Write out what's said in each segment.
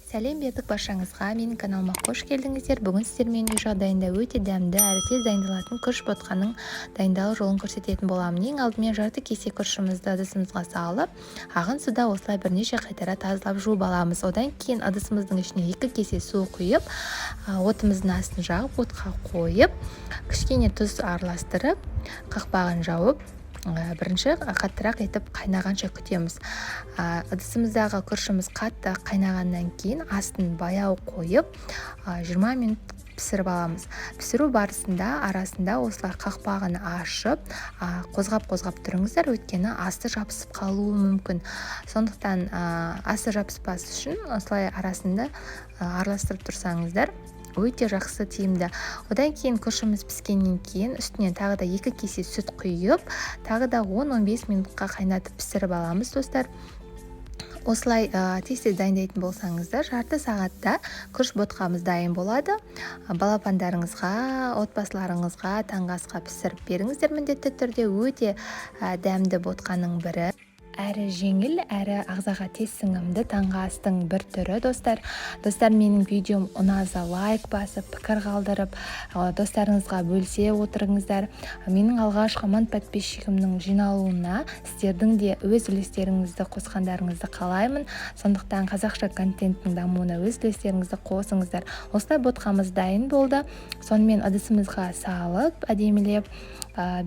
Сәлем бердік баршаңызға, менің каналыма қош келдіңіздер. Бүгін сіздермен үй жағдайында өте дәмді әрі тез дайындалатын күріш ботқаның дайындалу жолын көрсететін боламын. Ең алдымен жарты кесе күрішімізді ыдысымызға салып, ағын суда осылай бірнеше қайтара тазалап жуып аламыз. Одан кейін ыдысымыздың ішіне 2 кесе су құйып, отымыздың астын жағып, отқа қойып, кішкене тұз араластырып, қақпағын жауып, бірінші қаттырақ етіп қайнағанша күтеміз. Ыдысымыздағы күрішіміз қатты қайнағаннан кейін астын баяу қойып 20 минут пісіріп аламыз. Пісіру барысында арасында осылай қақпағын ашып, қозғап тұрыңыздар, өйткені асты жабысып қалуы мүмкін. Сондықтан асты жабыспас үшін осылай арасында араластырып тұрсаңыздар, өте жақсы тиімді. Одан кейін күрішіміз піскеннен кейін үстінен тағы да 2 кесе сүт құйып, тағы да 10-15 минутқа қайнатып пісіріп аламыз, достар. Осылай тез-тез дайындайтын болсаңыздар, жарты сағатта күріш ботқамыз дайын болады. Балапандарыңызға, отбасыларыңызға таңғы асқа пісіріп беріңіздер міндетті түрде. Өте дәмді ботқаның бірі. Әрі жеңіл, әрі ағзаға тез сіңімді таңғы астың бір түрі, достар. Достар, менің видеом ұнаса лайк басып, пікір қалдырып, достарыңызға бөлсе отырыңыздар. Менің алғашқы мың подписчигімнің жиналуына сіздердің де өз үлестеріңізді қосқандарыңызды қалаймын. Сондықтан қазақша контенттің дамуына өз үлестеріңізді қосыңыздар. Осылай ботқамыз дайын болды. Сонымен ыдысымызға салып, әдемілеп,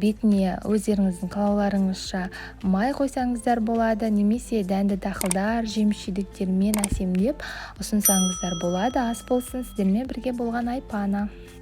бетіне өздеріңіздің қалауларыңызша май қойсаңыздар болады, немесе дәнді дақылдар, жеміс-жидектермен әсемдеп ұсынсаңыздар болады. Ас болсын, сіздермен бірге болған Айпана.